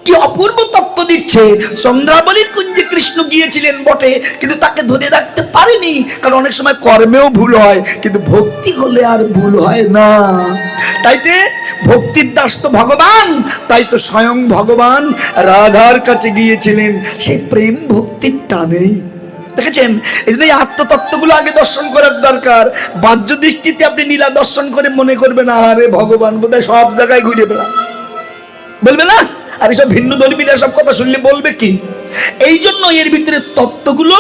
কি অপূর্ব তত্ত্ব দিচ্ছে। চন্দ্রাবলীর কুঞ্জে কৃষ্ণ গিয়েছিলেন বটে, কিন্তু তাকে ধরে রাখতে পারেনি, কারণ অনেক সময় কর্মেও ভুল হয়, কিন্তু ভক্তি হলে আর ভুল হয় না। তাইতে ভক্তির দাস তো ভগবান, তাই তো স্বয়ং ভগবান রাধার কাছে গিয়েছিলেন সেই প্রেম ভক্তির টানেই। দেখেছেন, এই জন্য এই আত্মতত্ত্বগুলো আগে দর্শন করার দরকার। বাহ্য দৃষ্টিতে আপনি নীলা দর্শন করে মনে করবেন আরে ভগবান বোধহয় সব জায়গায় ঘুরে বেড়া, বলবে না? আর এসব ভিন্ন ধর্মীরা সব কথা শুনলে বলবে কি? এই জন্য এর ভিতরে তত্ত্বগুলো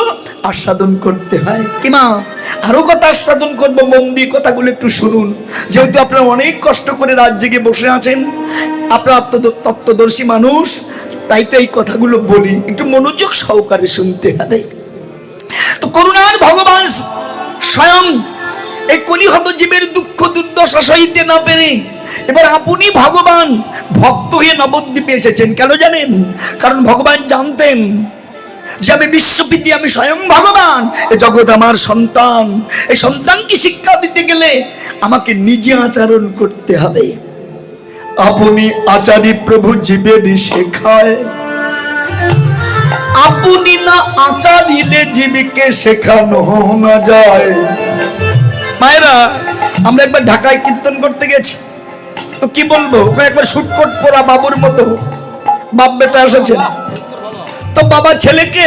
আস্বাদন করতে হয়। কি মা, আরো কথা আস্বাদন করবো, মন দিয়ে কথাগুলো একটু শুনুন। যেহেতু আপনারা অনেক কষ্ট করে রাত জেগে বসে আছেন, আপনারা তত্ত্বদর্শী মানুষ, তাই তো এই কথাগুলো বলি, একটু মনোযোগ সহকারে শুনতে হবে। তো করুণার ভগবান স্বয়ং এই কলিহত জীবের দুঃখ দুর্দশা সইতে না পেরে এবার আপনি ভগবান ভক্ত হয়ে নবদ্বীপে এসেছেন। কেন জানেন? কারণ ভগবান জানতেন যে আমি বিশ্বপিতা, আমি স্বয়ং ভগবান, এ জগৎ আমার সন্তান। এই সন্তানকে শিক্ষা দিতে গেলে আমাকে নিজে আচরণ করতে হবে। আপনি আচারী প্রভু জীবের শেখায়, আপনি না আচারিলে জীবকে শেখানো না যায়। মায়েরা, আমরা একবার ঢাকায় কীর্তন করতে গেছি, তো কি বলবো, ওখানে একবার শুটকোট পরা বাবুর মতো বাপ বেটা এসেছে। তো বাবা ছেলেকে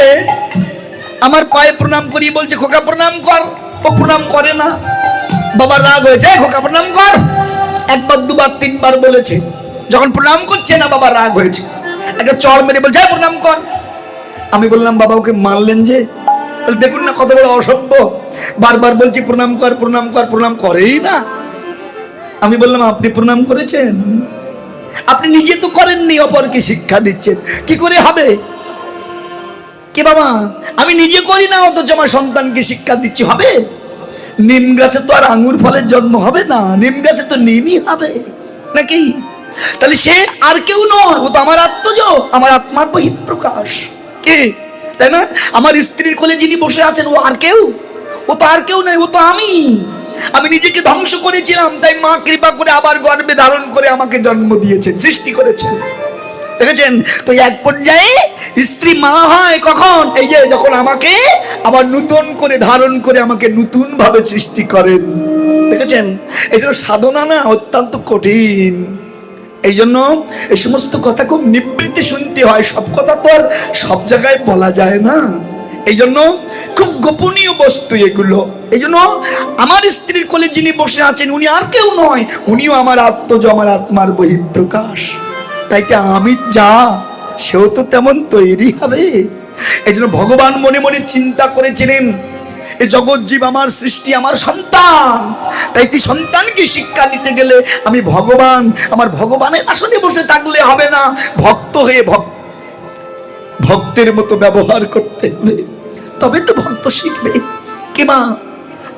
আমার পায়ে প্রণাম করিয়ে বলছে খোকা প্রণাম কর। ও প্রণাম করে না। বাবা রাগ হয়েছে, খোকা প্রণাম কর। একবার দুবার তিনবার বলেছে, যখন প্রণাম করছে না বাবা রাগ হয়েছে, একটা চড় মেরে বলছে প্রণাম কর। আমি বললাম বাবা ওকে মারলেন যে? দেখুন না কত বড় অসভ্য, বারবার বলছি প্রণাম কর প্রণাম কর, প্রণাম করেই না। আমি বললাম আপনি প্রণাম করেছেন? আপনি নিজে তো করেননি, অপরকে শিক্ষা দিচ্ছেন, কি করে হবে? কি বাবা, আমি নিজে করি না অথচ আমার সন্তানকে শিক্ষা দিচ্ছি, হবে? নিম গাছে তো আর আঙ্গুর ফলের জন্ম হবে না, নিম গাছে তো নিমই হবে নাকি? তাহলে সে আর কেউ নয়, ও তো আমার আত্মজ, আমার আত্মার বহিঃপ্রকাশ। কে? তাই না? আমার স্ত্রীর কোলে যিনি বসে আছেন, ও আর কেউ? ও তো আর কেউ নয়, ও তো আমি। আমি নিজেকে ধ্বংস করেছিলাম, তাই মা কৃপা করে আবার গর্ভে ধারণ করে আমাকে জন্ম দিয়েছেন, সৃষ্টি করেছেন। দেখেছেন তো? এক পর্যায়ে স্ত্রী মা হয় কখন? এই যে যখন আমাকে আবার নতুন করে ধারণ করে আমাকে নতুন ভাবে সৃষ্টি করেন। দেখেছেন? এই জন্য সাধনা না অত্যন্ত কঠিন। এই জন্য এই সমস্ত কথা খুব নিবৃত্তি শুনতে হয়, সব কথা তো আর সব জায়গায় বলা যায় না। এই জন্য খুব গোপনীয় বস্তু এগুলো। এই জন্য আমার স্ত্রীর কোলে যিনি বসে আছেন উনি আর কেউ নয়, উনিও আমার আত্মজ, আমার আত্মার বহিঃপ্রকাশ। তাইতে আমি যা, সেও তো তেমন তৈরি হবে। এই জন্য ভগবান মনে মনে চিন্তা করেছিলেন এই জগৎ জীব আমার সৃষ্টি, আমার সন্তান। তাইতে সন্তানকে শিক্ষা দিতে গেলে আমি ভগবান, আমার ভগবানের আসনে বসে থাকলে হবে না, ভক্ত হয়ে ভক্তের মতো ব্যবহার করতে হবে, তবে তো ভক্ত শিখবে। কি মা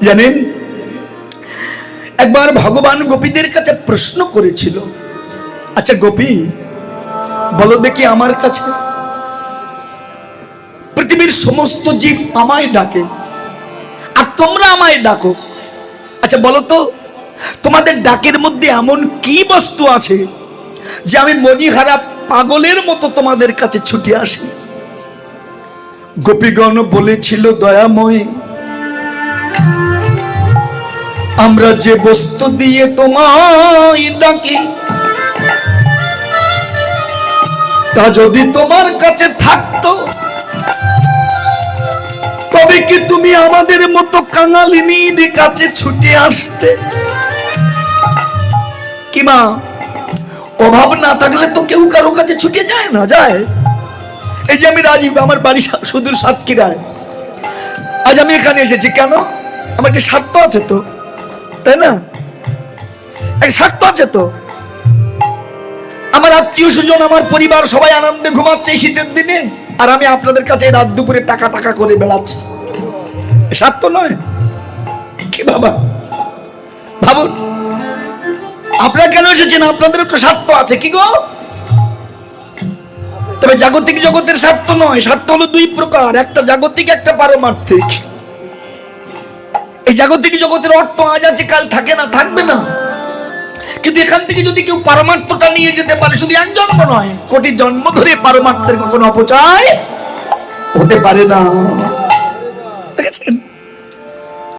জানেন, একবার ভগবান গোপীদের কাছে প্রশ্ন করেছিল, আচ্ছা গোপী বলো দেখি, আমার কাছে পৃথিবীর সমস্ত জীব আমায় ডাকে আর তোমরা আমায় ডাকো, আচ্ছা বলো তো তোমাদের ডাকের মধ্যে এমন কি বস্তু আছে যে আমি মণিহারা পাগলের মতো তোমাদের কাছে ছুটে আসি? গোপীগণ বলেছিল, দয়াময়, আমরা যে বস্তু দিয়ে তোমায় ডাকি তা যদি তোমার কাছে থাকতো তবে কি তুমি আমাদের মতো কাঙালিনীর কাছে ছুটে আসতে? কি মা, অভাব না থাকলে তো কেউ কারো কাছে ছুটে যায় না, যায়? এই যে আমি রাজীব, আমার বাড়ি সুদূর সাতক্ষীরায়, আজ আমি এখানে এসেছি কেন? আমার একটা স্বার্থ আছে তো, তাই না? একটা স্বার্থ আছে তো। আমার আত্মীয় স্বজন, আমার পরিবার সবাই আনন্দে ঘুমাচ্ছে এই শীতের দিনে, আর আমি আপনাদের কাছে রাত দুপুরে টাকা টাকা করে বেড়াচ্ছি, স্বার্থ নয়? কি বাবা ভাবুন, আপনারা কেন এসেছেন? আপনাদের একটা স্বার্থ আছে। কি গো? তবে জাগতিক জগতের স্বার্থ নয়, স্বার্থ হলো দুই প্রকার, একটা জাগতিক, একটা পারমার্থিক। এই জাগতিক জগতের অর্থ আজ আছে কাল থাকে না, থাকবে না, কিন্তু এখান থেকে যদি কেউ পারমার্থটা নিয়ে যেতে পারে, শুধু এক জন্ম নয়, কোটি জন্ম ধরে পারমার্থের কখনো অপচয় হতে পারে না।